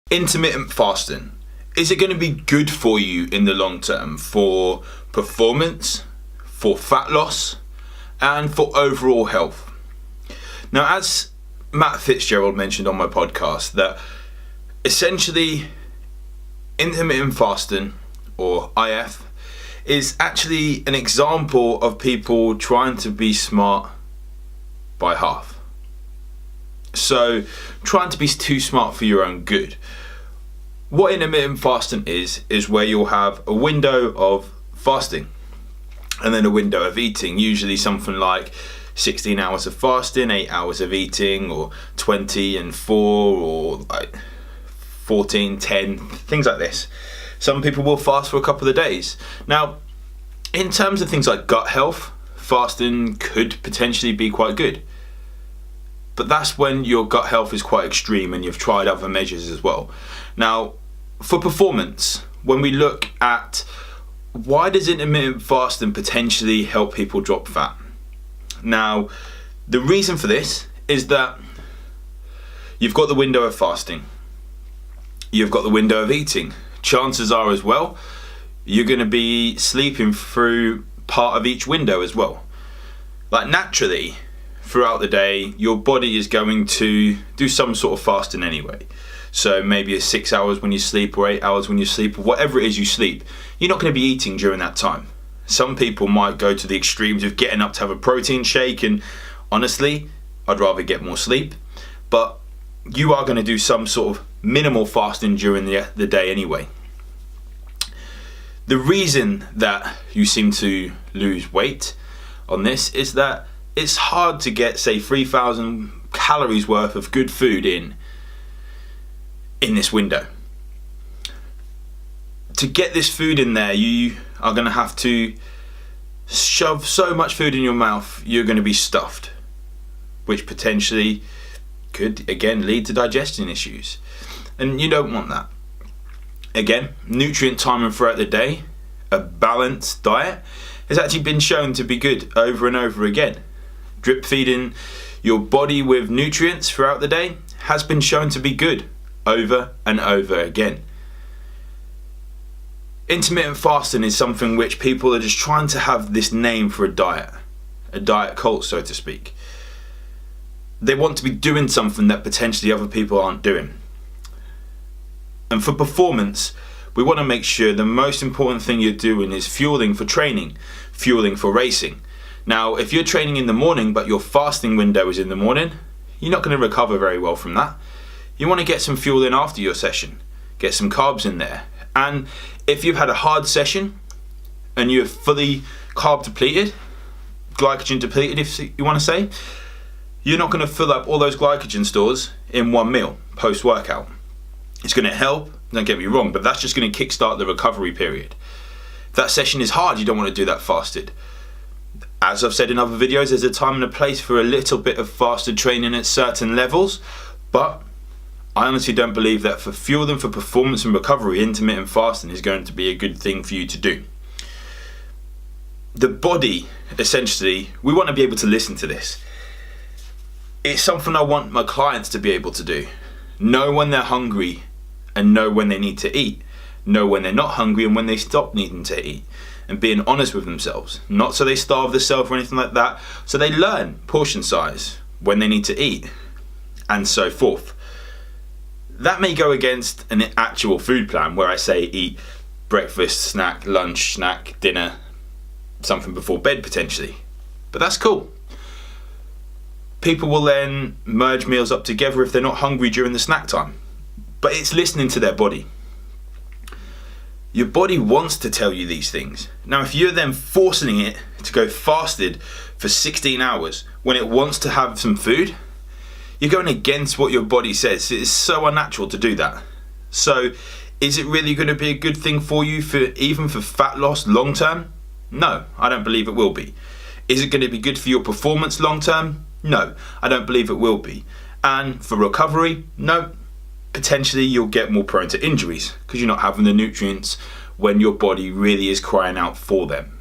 Intermittent fasting. Is it going to be good for you in the long term for performance, for fat loss, and for overall health? Now, as Matt Fitzgerald mentioned on my podcast, that essentially intermittent fasting, or IF, is actually an example of people trying to be smart by half. So, trying to be too smart for your own good. What intermittent fasting is where you'll have a window of fasting and then a window of eating, usually something like 16 hours of fasting, 8 hours of eating, or 20 and 4, or like 14, 10, things like this. Some people will fast for a couple of days. Now, in terms of things like gut health, fasting could potentially be quite good. But that's when your gut health is quite extreme and you've tried other measures as well. Now, for performance, when we look at why does intermittent fasting potentially help people drop fat? Now, the reason for this is that you've got the window of fasting. You've got the window of eating. Chances are as well, you're going to be sleeping through part of each window as well. Like naturally, throughout the day, your body is going to do some sort of fasting anyway. So maybe it's 6 hours when you sleep, or 8 hours when you sleep, or whatever it is you sleep. You're not going to be eating during that time. Some people might go to the extremes of getting up to have a protein shake, and honestly, I'd rather get more sleep. But you are going to do some sort of minimal fasting during the day anyway. The reason that you seem to lose weight on this is that it's hard to get, say, 3,000 calories worth of good food in this window. To get this food in there, you are going to have to shove so much food in your mouth, you're going to be stuffed, which potentially could, again, lead to digestion issues. And you don't want that. Again, nutrient timing throughout the day, a balanced diet, has actually been shown to be good over and over again. Drip feeding your body with nutrients throughout the day has been shown to be good over and over again. Intermittent fasting is something which people are just trying to have this name for a diet cult, so to speak. They want to be doing something that potentially other people aren't doing. And for performance, we want to make sure the most important thing you're doing is fueling for training, fueling for racing. Now, if you're training in the morning but your fasting window is in the morning, you're not going to recover very well from that. You want to get some fuel in after your session, get some carbs in there. And if you've had a hard session and you're fully carb depleted, glycogen depleted if you want to say, you're not going to fill up all those glycogen stores in one meal post-workout. It's going to help, don't get me wrong, but that's just going to kickstart the recovery period. If that session is hard, you don't want to do that fasted. As I've said in other videos, there's a time and a place for a little bit of fasted training at certain levels, but I honestly don't believe that for fueling for performance and recovery, intermittent fasting is going to be a good thing for you to do. The body, essentially, we want to be able to listen to this. It's something I want my clients to be able to do. Know when they're hungry and know when they need to eat. Know when they're not hungry and when they stop needing to eat. And being honest with themselves. Not so they starve themselves or anything like that. So they learn portion size, when they need to eat, and so forth. That may go against an actual food plan where I say eat breakfast, snack, lunch, snack, dinner, something before bed potentially. But that's cool. People will then merge meals up together if they're not hungry during the snack time. But it's listening to their body. Your body wants to tell you these things. Now, if you're then forcing it to go fasted for 16 hours when it wants to have some food, you're going against what your body says. It's so unnatural to do that. So, is it really going to be a good thing for you even for fat loss long term? No, I don't believe it will be. Is it going to be good for your performance long term? No, I don't believe it will be. And for recovery? No. Potentially you'll get more prone to injuries because you're not having the nutrients when your body really is crying out for them.